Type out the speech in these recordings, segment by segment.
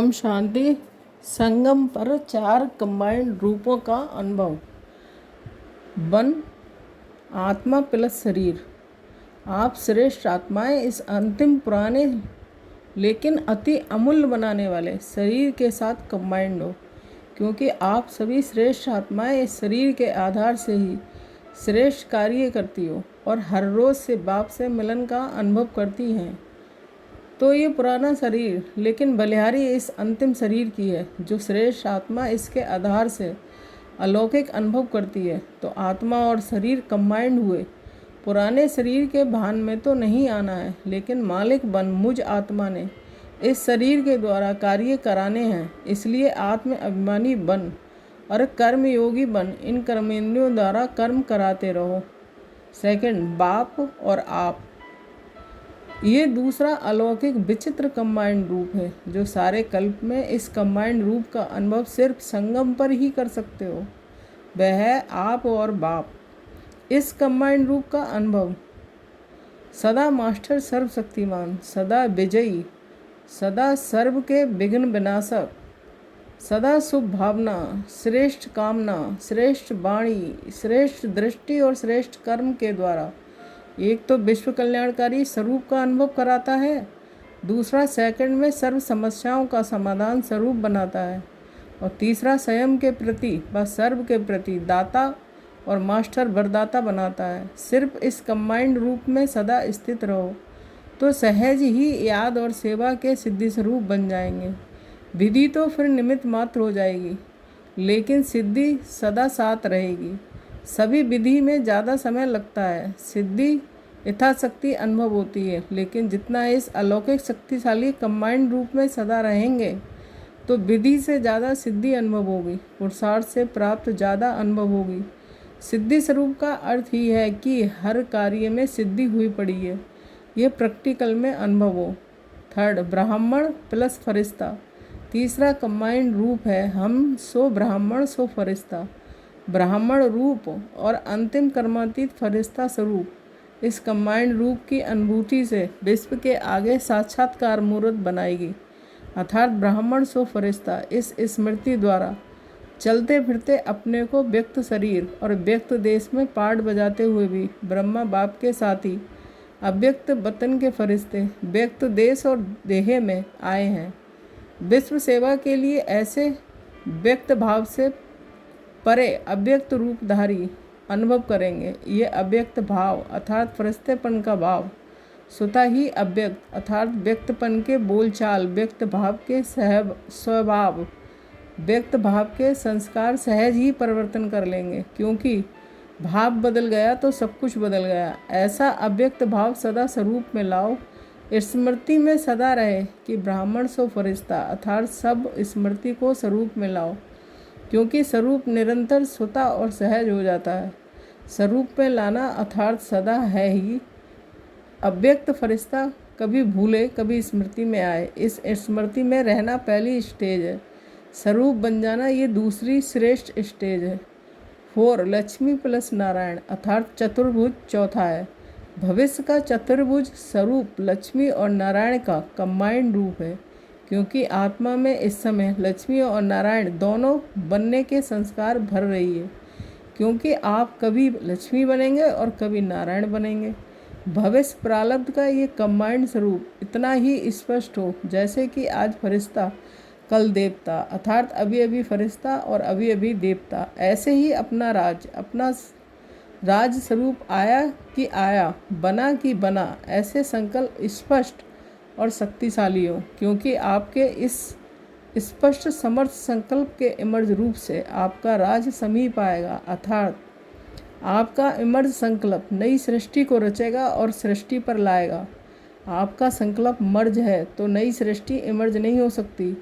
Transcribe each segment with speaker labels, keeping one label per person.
Speaker 1: ओम शांति। संगम पर चार कंबाइंड रूपों का अनुभव। 1. आत्मा प्लस शरीर। आप श्रेष्ठ आत्माएं इस अंतिम पुराने लेकिन अति अमूल्य बनाने वाले शरीर के साथ कंबाइंड हो, क्योंकि आप सभी श्रेष्ठ आत्माएं इस शरीर के आधार से ही श्रेष्ठ कार्य करती हो और हर रोज़ से बाप से मिलन का अनुभव करती हैं। तो ये पुराना शरीर लेकिन बलिहारी इस अंतिम शरीर की है, जो श्रेष्ठ आत्मा इसके आधार से अलौकिक अनुभव करती है। तो आत्मा और शरीर कंबाइंड हुए पुराने शरीर के भान में तो नहीं आना है, लेकिन मालिक बन मुझ आत्मा ने इस शरीर के द्वारा कार्य कराने हैं। इसलिए आत्म अभिमानी बन और कर्मयोगी बन इन कर्मेंद्रियों द्वारा कर्म कराते रहो। 2. बाप और आप। ये दूसरा अलौकिक विचित्र कंबाइंड रूप है, जो सारे कल्प में इस कंबाइंड रूप का अनुभव सिर्फ संगम पर ही कर सकते हो। वह है आप और बाप। इस कंबाइंड रूप का अनुभव सदा मास्टर सर्वशक्तिमान, सदा विजयी, सदा सर्व के विघ्न विनाशक, सदा शुभ भावना, श्रेष्ठ कामना, श्रेष्ठ वाणी, श्रेष्ठ दृष्टि और श्रेष्ठ कर्म के द्वारा एक तो विश्व कल्याणकारी स्वरूप का अनुभव कराता है, दूसरा सेकंड में सर्व समस्याओं का समाधान स्वरूप बनाता है, और तीसरा स्वयं के प्रति व सर्व के प्रति दाता और मास्टर वरदाता बनाता है। सिर्फ इस कंबाइंड रूप में सदा स्थित रहो तो सहज ही याद और सेवा के सिद्धि स्वरूप बन जाएंगे। विधि तो फिर निमित्त मात्र हो जाएगी, लेकिन सिद्धि सदा साथ रहेगी। सभी विधि में ज़्यादा समय लगता है, सिद्धि यथाशक्ति अनुभव होती है, लेकिन जितना इस अलौकिक शक्तिशाली कंबाइंड रूप में सदा रहेंगे तो विधि से ज़्यादा सिद्धि अनुभव होगी, पुरुषार्थ से प्राप्त ज़्यादा अनुभव होगी। सिद्धि स्वरूप का अर्थ ही है कि हर कार्य में सिद्धि हुई पड़ी है, यह प्रैक्टिकल में अनुभव हो। 3. ब्राह्मण प्लस फरिश्ता। तीसरा कंबाइंड रूप है हम सो ब्राह्मण सो फरिश्ता। ब्राह्मण रूप और अंतिम कर्मातीत फरिश्ता स्वरूप इस कंबाइंड रूप की अनुभूति से विश्व के आगे साक्षात्कार मूर्त बनाएगी, अर्थात ब्राह्मण सो फरिश्ता इस स्मृति द्वारा चलते फिरते अपने को व्यक्त शरीर और व्यक्त देश में पाठ बजाते हुए भी ब्रह्मा बाप के साथ ही अव्यक्त वतन के फरिश्ते व्यक्त देश और देह में आए हैं। विश्व सेवा के लिए ऐसे व्यक्त भाव से परे अव्यक्त रूपधारी अनुभव करेंगे। ये अव्यक्त भाव अर्थात फरिश्तेपन का भाव स्वतः ही अव्यक्त अर्थात व्यक्तपन के बोलचाल, व्यक्त भाव के स्वभाव, व्यक्त भाव के संस्कार सहज ही परिवर्तन कर लेंगे, क्योंकि भाव बदल गया तो सब कुछ बदल गया। ऐसा अव्यक्त भाव सदा स्वरूप में लाओ, स्मृति में सदा रहे कि ब्राह्मण सो फरिश्ता अर्थात सब स्मृति को स्वरूप में लाओ, क्योंकि स्वरूप निरंतर स्वतः और सहज हो जाता है। स्वरूप में लाना अर्थात सदा है ही। अव्यक्त फरिश्ता कभी भूले कभी स्मृति में आए, इस स्मृति में रहना पहली स्टेज है, स्वरूप बन जाना ये दूसरी श्रेष्ठ स्टेज है। 4. लक्ष्मी प्लस नारायण अर्थात चतुर्भुज चौथा है। भविष्य का चतुर्भुज स्वरूप लक्ष्मी और नारायण का कंबाइंड रूप है, क्योंकि आत्मा में इस समय लक्ष्मी और नारायण दोनों बनने के संस्कार भर रही है, क्योंकि आप कभी लक्ष्मी बनेंगे और कभी नारायण बनेंगे। भविष्य प्रारब्ध का ये कंबाइंड स्वरूप इतना ही स्पष्ट हो जैसे कि आज फरिश्ता कल देवता अर्थात अभी अभी फरिश्ता और अभी अभी देवता। ऐसे ही अपना राज स्वरूप आया कि आया, बना कि बना, ऐसे संकल्प स्पष्ट और शक्तिशाली हो, क्योंकि आपके इस स्पष्ट समर्थ संकल्प के इमर्ज रूप से आपका राज समीप आएगा, अर्थात आपका इमर्ज संकल्प नई सृष्टि को रचेगा और सृष्टि पर लाएगा। आपका संकल्प मर्ज है तो नई सृष्टि इमर्ज नहीं हो सकती।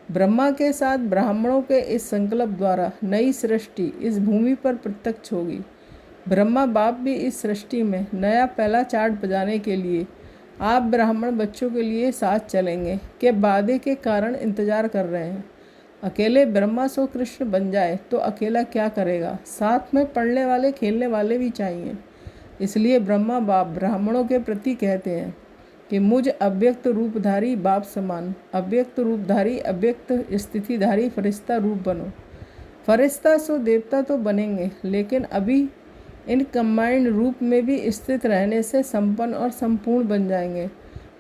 Speaker 1: ब्रह्मा के साथ ब्राह्मणों के इस संकल्प द्वारा नई सृष्टि इस भूमि पर प्रत्यक्ष होगी। ब्रह्मा बाप भी इस सृष्टि में नया पहला चार्ट बजाने के लिए आप ब्राह्मण बच्चों के लिए साथ चलेंगे के वादे के कारण इंतजार कर रहे हैं। अकेले ब्रह्मा सो कृष्ण बन जाए तो अकेला क्या करेगा, साथ में पढ़ने वाले खेलने वाले भी चाहिए। इसलिए ब्रह्मा बाप ब्राह्मणों के प्रति कहते हैं कि मुझ अव्यक्त रूपधारी बाप समान अव्यक्त रूपधारी अव्यक्त स्थितिधारी फरिश्ता रूप बनो। फरिश्ता सो देवता तो बनेंगे, लेकिन अभी इन कंबाइंड रूप में भी स्थित रहने से संपन्न और संपूर्ण बन जाएंगे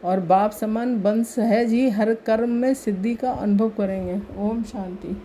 Speaker 1: और बाप समान बन सहज ही हर कर्म में सिद्धि का अनुभव करेंगे। ओम शांति।